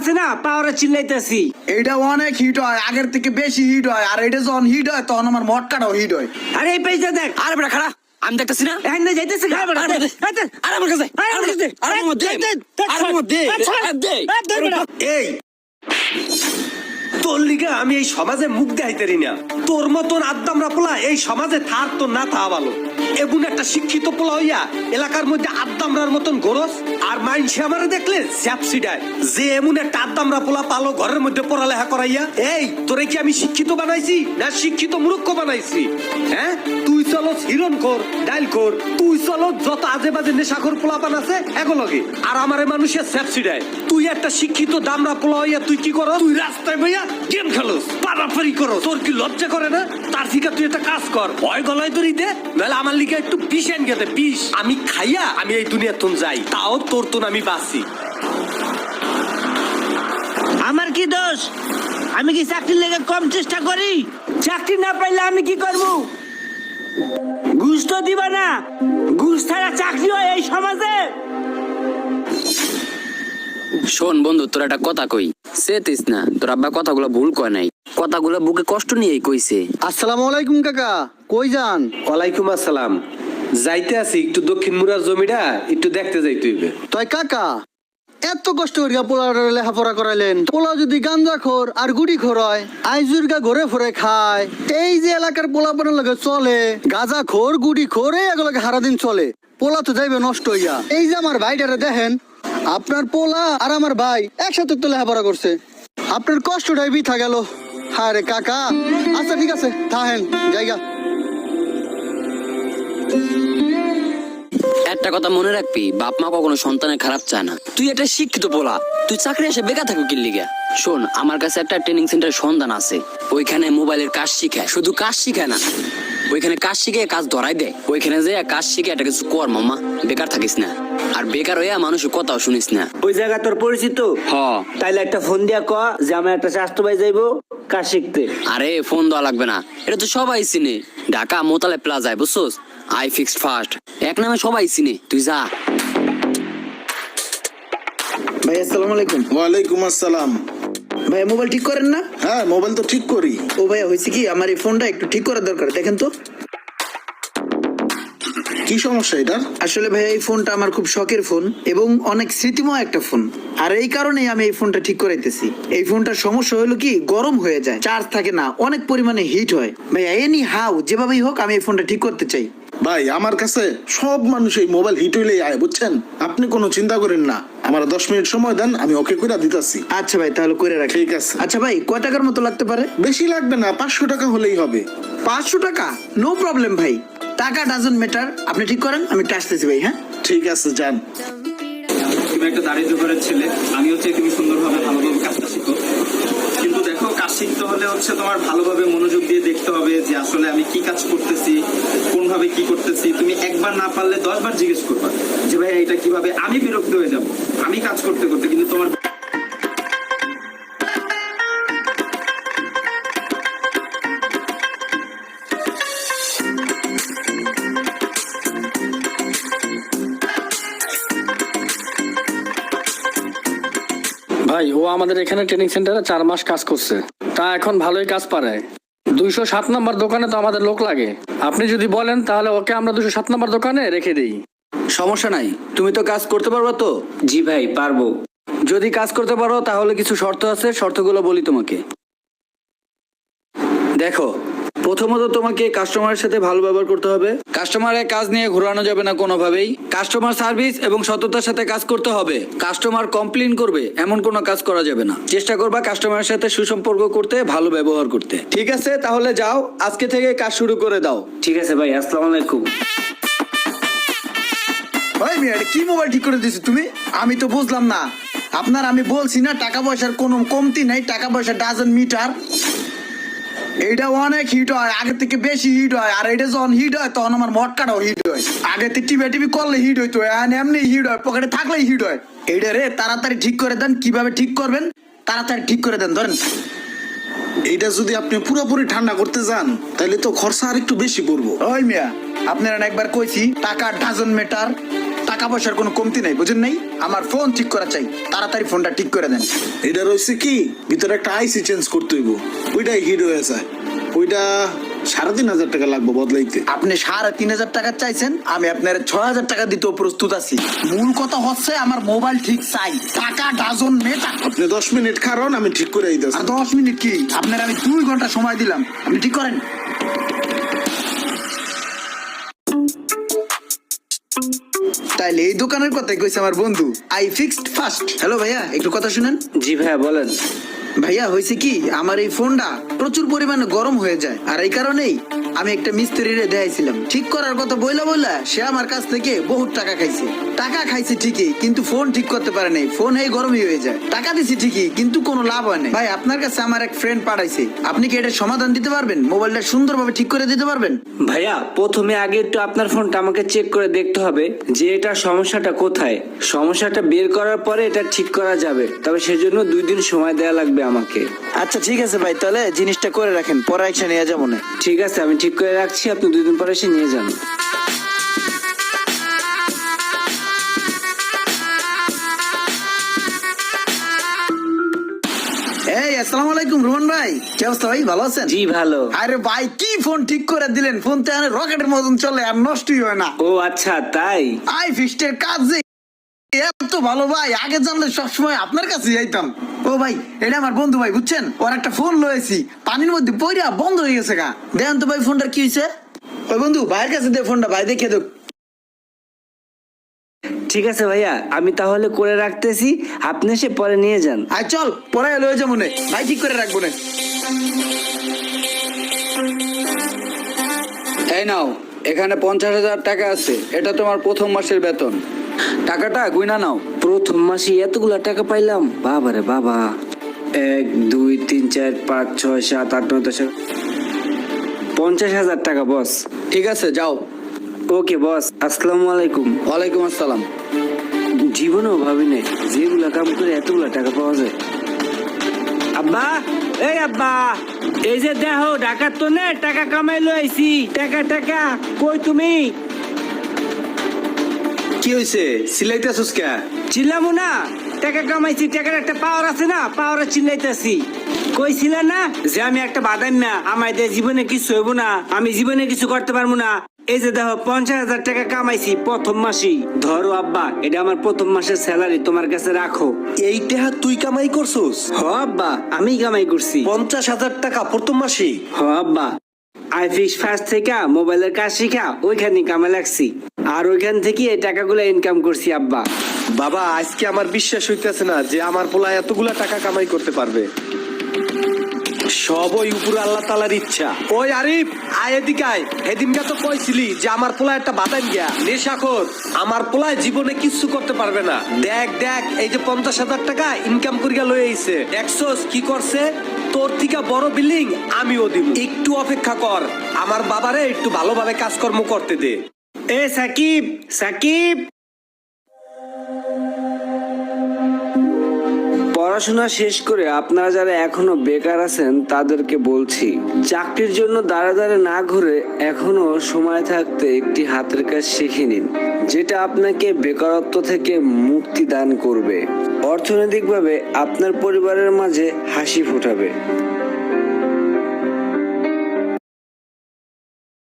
আছে না পাওয়ারে চিল্লাইতেছি। এটা অনেক হিট হয়, আগের থেকে বেশি হিট হয়। আর এটা যখন হিট হয় তখন আমার মটকাটাও হিট হয়। আরে এই পেজটা দেখ। আরে বেটা খাড়া, আমি দেখতেছি না। এখন না যাইতেছে গায় বড়। আরে আমার কাছে, আরে আমার মধ্যে এই তোর লিগে আমি এই সমাজে মুখ দেখাইতেরি না। তোর মতন আদ্দামরা পোলা এই সমাজে থার তো না থা ভালো। এমন একটা শিক্ষিত পোলা হইয়া এলাকার মধ্যে আদ্দামরার মতন গরস আর মাইনসে আমারে দেখলে স্যাপসিডায় যে এমন একটা আদ্দামরা পোলা পালো ঘরের মধ্যে পড়ালেখা করাইয়া। এই তোরে কি আমি শিক্ষিত বানাইছি না শিক্ষিত মূর্খ বানাইছি? হ্যাঁ, তুই চলো হিরণ কর ডাইল কর, তুই চলো যত আজে বাজে নেশাখোর পোলা বানাছে এগুলোকে, আর আমারে মানুষের স্যাপসিডায়। তুই একটা শিক্ষিত দামরা পোলা হইয়া তুই কি করো? তুই রাস্তায় বইয়া গেম খেলোস, পারাপারি করো। তোর কি লজ্জা করে না? তার থেকে তুই একটা কাজ কর, ভয় গলায় ধরি দে, নাহলে আমার লিগে একটু বিষ এনে গেতে। বিষ আমি খাইয়া আমি এই দুনিয়ার তুন যাই, তাও তোর তুন আমি বাঁচি। আমার কি দোষ? আমি কি চাকরির লেগে কম চেষ্টা করি? চাকরি না পাইলে আমি কি করব? ঘুষ তো দিবা না। ঘুষ ছাড়া চাকরি হয় এই সমাজে? শোন বন্ধু, তোর একটা কথা কই, সেতিস না। তোর আব্বা কথাগুলো ভুল কয় নাই, কথাগুলো বুকে কষ্ট নিয়েই কইছে। আসসালামু আলাইকুম কাকা, কই যান? ওয়ালাইকুম আসসালাম। যাইতে আছি একটু দক্ষিণ মুরার জমিটা একটু দেখতে যাইতে হইবে। তাই কাকা এত কষ্ট করিয়া পোলার লেখাপড়া করাইলেন, পোলা যদি গাঞ্জা খোর আর গুড়ি খোর হয়, আইজুরগা ঘরে ফরে খায়, এই যে এলাকার পোলা পানের লগে চলে, গাঁজা খোর গুড়ি খোর এগুলোকে সারাদিন চলে, পোলা তো যাইবে নষ্ট হইয়া। এই যে আমার ভাইটারে দেখেন, আপনার পোলা আর আমার ভাই একসাথে তো লেখাপড়া করছে, আপনার কষ্টটাই বৃথা গেল। হ্যাঁ রে কাকা, আচ্ছা ঠিক আছে থাহেন জায়গা। একটা কথা মনে রাখবি, বাপ মা কখনো সন্তানের খারাপ চায় না। তুই একটা শিক্ষিত পোলা, তুই চাকরি এসে বেকার থাকবি কি লিগা? শোন, আমার কাছে একটা ট্রেনিং সেন্টার সন্ধান আছে, ওইখানে মোবাইলের কাজ শিখায়। শুধু কাজ শিখায় না, ওইখানে কাজ শিখে কাজ ধরাই দেয়। ওইখানে যে কাজ শিখে একটা কিছু কর মামা, বেকার থাকিস না। আর বেকার হইয়া মানুষের কথাও শুনিস না। ওই জায়গা তোর পরিচিত? হ্যাঁ। তাইলে একটা ফোন দিয়া ক যে আমার একটা স্বাস্থ্য ভাই যাইবো কাজ শিখতে। আরে ফোন দেওয়া লাগবে না, এটা তো সবাই চিনে। ঢাকা মোতালে প্লাজায়, বুঝছোস? আই ফিক্সড ফার্স্ট এক নামে সবাই চিনে, তুই যা। ভাই আসসালামু আলাইকুম। ওয়ালাইকুম আসসালাম। ভাই মোবাইল ঠিক করেন না? হ্যাঁ, মোবাইল তো ঠিক করি। ও ভাইয়া হয়েছে কি, আমার এই ফোনটা একটু ঠিক করার দরকার, দেখেন তো। কি সমস্যা এটার? আসলে ভাইয়া এই ফোনটা আমার খুব শখের ফোন এবং অনেক স্মৃতিময় একটা ফোন, আর এই কারণেই আমি এই ফোনটা ঠিক করাইতেছি। এই ফোনটার সমস্যা হলো কি, গরম হয়ে যায়, চার্জ থাকে না, অনেক পরিমাণে হিট হয়। ভাইয়া এনি হাউ যেভাবেই হোক আমি এই ফোনটা ঠিক করতে চাই। ভাই, আমার কাছে সব মানুষ এই মোবাইল হিট হইলেই আয়, বুঝছেন? আপনি কোনো চিন্তা করেন না, আমার 10 মিনিট সময় দেন, আমি ওকে করে দিতেছি। আচ্ছা ভাই, তাহলে করে রাখি। ঠিক আছে। আচ্ছা ভাই, কয় টাকার মতো লাগতে পারে? বেশি লাগবে না, 500 টাকা হলেই হবে। 500 টাকা? নো প্রবলেম ভাই, টাকা ডাজন্ট ম্যাটার। আপনি ঠিক করেন, আমি আসতেছি ভাই। হ্যাঁ ঠিক আছে, যান। তুমি একটা দারিদ্র ঘরের ছেলে, আমি হচ্ছে তুমি সুন্দরভাবে ভালোভাবে কাজটা শিখো। কিন্তু দেখো, কাজ শিখতে হলে হচ্ছে তোমার ভালোভাবে মনোযোগ দিয়ে দেখতে হবে যে আসলে আমি কি কাজ করতেছি, কোনভাবে কি করতেছি। তুমি একবার না পারলে 10 বার জিজ্ঞেস করবা যে ভাই এটা কিভাবে। আমি বিরক্ত হয়ে যাব আমি কাজ করতে করতে, কিন্তু তোমার ভাই, ও আমাদের এখানে ট্রেনিং সেন্টারে 4 মাস কাজ করছে, তা এখন ভালোই কাজ পারে। 207 নম্বর দোকানে তো আমাদের লোক লাগে, আপনি যদি বলেন তাহলে ওকে আমরা 207 নম্বর দোকানে রেখে দিই। সমস্যা নাই, তুমি তো কাজ করতে পারবে তো? জি ভাই, পারবো। যদি কাজ করতে পারো তাহলে কিছু শর্ত আছে, শর্তগুলো বলি তোমাকে। দেখো, প্রথমত তোমাকে কাস্টমারের সাথে ভালো ব্যবহার করতে হবে, কাস্টমারের কাজ নিয়ে ঘোরানো যাবে না কোনোভাবেই, কাস্টমার সার্ভিস এবং সততার সাথে কাজ করতে হবে, কাস্টমার কমপ্লেইন করবে এমন কোনো কাজ করা যাবে না, চেষ্টা করবা কাস্টমারের সাথে সুসম্পর্ক করতে, ভালো ব্যবহার করতে। ঠিক আছে, তাহলে যাও, আজকে থেকে কাজ শুরু করে দাও। ঠিক আছে ভাই, আসসালামু আলাইকুম। ভাই মিয়া, এটা কি মোবাইল ঠিক করে দিছো তুমি? আমি তো বুঝলাম না। আপনার আমি বলছি না টাকা পয়সার কোনো কমতি নাই, টাকা পয়সা ডাজন্ট মিটার। এটা অনেক হিট হয়, আগের থেকে বেশি হিট হয়। আর এটা যখন হিট হয় তখন আমার মটকাটাও হিট হয়। আগে থেকে টিপি করলে হিট হইতো, এমনি হিট হয়, পকেটে থাকলেই হিট হয়। এইটা রে তাড়াতাড়ি ঠিক করে দেন, কিভাবে ঠিক করবেন তাড়াতাড়ি ঠিক করে দেন। ধরেন এইটা যদি আপনি পুরোপুরি ঠান্ডা করতে যান তাহলে তো খরচা আর একটু বেশি পড়বো। ওই মিয়া, আপনারা একবার কইছি টাকা ডাজন্ট ম্যাটার, টাকা পয়সার কোনো কমতি নাই, বুঝেন নাই? আমার ফোন ঠিক করা চাই, তাড়াতাড়ি ফোনটা ঠিক করে দেন। এটা রয়েছে কি ভিতরে একটা আইসি চেঞ্জ করতে হইব, ওইটাই হিট হয়ে যায়। ওইটা 3,500 টাকা লাগবে বদলাইতে। আপনি 3,500 টাকা চাইছেন, আমি আপনার 6,000 টাকা দিতেও প্রস্তুত আছি। মূল কথা হচ্ছে আমার মোবাইল ঠিক চাই, টাকা ডাজন মেটা। আপনি 10 মিনিট খারান, আমি ঠিক করে দিতেছি। আর 10 মিনিট কি, আপনার আমি 2 ঘন্টা সময় দিলাম, আপনি ঠিক করেন। তাইলে এই দোকানের কথাই কইছে আমার বন্ধু, আই ফিক্সড ফার্স্ট। হ্যালো ভাইয়া, একটু কথা শুনেন। জি ভাইয়া বলেন। ভাইয়া হয়েছে কি, আমার এই ফোনটা প্রচুর পরিমাণে গরম হয়ে যায়, আর এই কারণেই আমি একটা মিস্ত্রিরে দেখাইছিলাম। ঠিক করার কথা বইলা সে আমার কাছ থেকে বহুত টাকা খাইছে ঠিকই, কিন্তু ফোন ঠিক করতে পারে নাই। ফোন এই গরমই হয়ে যায়। টাকা দিছি ঠিকই, কিন্তু কোনো লাভ হয় নাই। ভাই আপনার কাছে আমার এক ফ্রেন্ড পাঠাইছে, আপনি কি এটার সমাধান দিতে পারবেন? মোবাইলটা সুন্দরভাবে ঠিক করে দিতে পারবেন? ভাইয়া প্রথমে আগে একটু আপনার ফোনটা আমাকে চেক করে দেখতে হবে যে এটা সমস্যাটা কোথায়। সমস্যাটা বের করার পরে এটা ঠিক করা যাবে, তবে সেজন্য 2 দিন সময় দেওয়া লাগবে আমাকে। আচ্ছা ঠিক আছে ভাই, তাহলে জিনিসটা করে রাখেন, পরে একসাথে নিয়ে যাবো না। ঠিক আছে, আমি ঠিক করে রাখছি, আপনি 2 দিন পরে এসে নিয়ে যান। এই আসসালামু আলাইকুম রোহন ভাই, কি অবস্থা ভাই, ভালো আছেন? জি ভালো। আরে ভাই কি ফোন ঠিক করে দিলেন, ফোন তো রকেটের মতন চলে আর নষ্টই হয় না। ও আচ্ছা তাই। আই ফিক্সডের কাজ যে এত ভালো ভাই, আগে জানলে সবসময় আপনার কাছে যাইতাম। ও ভাই এটা আমার বন্ধু ভাই, বুঝছেন? ওর একটা ফোন লয়েছি, পানির মধ্যে পড়িয়া বন্ধ হয়ে গেছে গা। দেখেন তো ভাই ফোনটার কি হয়েছে। ওই বন্ধু ভাইয়ের কাছে দে ফোনটা, ভাই দেখে দেখ। ঠিক আছে ভাইয়া, আমি তাহলে করে রাখতেছি, আপনি এসে পরে নিয়ে যান। আর চল পরে লয়ে যাবো নে, ভাই ঠিক করে রাখবো নে। এই নাও, এখানে 50,000 টাকা আছে, এটা তোমার প্রথম মাসের বেতন। টাকাটা গুইনা নাও। প্রথম মাসে এতগুলা টাকা পাইলাম, বাবা রে বাবা। 1 2 3 4 5 6 7 8 9 10 50,000 টাকা বস। ঠিক আছে যাও। ওকে বস, আসসালামু আলাইকুম। ওয়ালাইকুম আসসালাম। জীবনেও ভাবি নাই যেগুলা কাম করে এতগুলা টাকা পাওয়া যায়। আব্বা, এই আব্বা, এই যে দেখো ঢাকার তো নে টাকা কামাইলো আইছি। টাকা টাকা কই তুমি? কি হয়েছে, সিলাইতেছস কে? চিল্লামু না, টাকা কামাইছি, টাকার একটা পাওয়ার আছে না, পাওয়ারে চিল্লাইতেছি। কইছিলা না যে আমি একটা বাদাম না, আমাদের জীবনে কিছু হইব না, আমি জীবনে কিছু করতে পারবো না। এই যে দেখো 50,000 টাকা কামাইছি প্রথম মাসেই। ধরো আব্বা, এটা আমার প্রথম মাসের স্যালারি, তোমার কাছে রাখো। এই টাকা তুই কামাই করছস? হ আব্বা, আমি কামাই করছি। 50,000 টাকা প্রথম মাসে? হ আব্বা, আই ফিক্স ফার্স্ট থেকে মোবাইলের কাজ শিখা ওইখানে কামে লাগছি, আর ওইখান থেকে এই টাকাগুলো ইনকাম করছি আব্বা। বাবা আজকে আমার বিশ্বাস হইতেছে না যে আমার পোলা এতগুলা টাকা কামাই করতে পারবে। সব ওই উপরে আল্লাহ তাআলার ইচ্ছা। ওই আরিফ, আয় এদিকে আয়। সেদিনকে তো কইছিলি যে আমার পোলা একটা বাদাম গিয়া নেশাখোর, আমার পোলায় জীবনে কিচ্ছু করতে পারবে না। দেখ দেখ, এই যে 50,000 টাকা ইনকাম করিয়া লয়ে আইছে, দেখছস কি করছে? তোর থেকে বড় বিল্ডিং আমিও দিব। একটু অপেক্ষা কর, আমার বাবারে একটু ভালোভাবে কাজকর্ম করতে দে। এ সাকিব, সাকিব, পড়াশোনা শেষ করে আপনারা যারা এখনো বেকার আছেন তাদেরকে বলছি, চাকরির জন্য দাঁড়া দাঁড়া না ঘুরে এখনো সময় থাকতে একটি হাতের কাজ শিখে নিন, যেটা আপনাকে বেকারত্ব থেকে মুক্তি দান করবে, অর্থনৈতিকভাবে আপনার পরিবারের মাঝে হাসি ফোটাবে।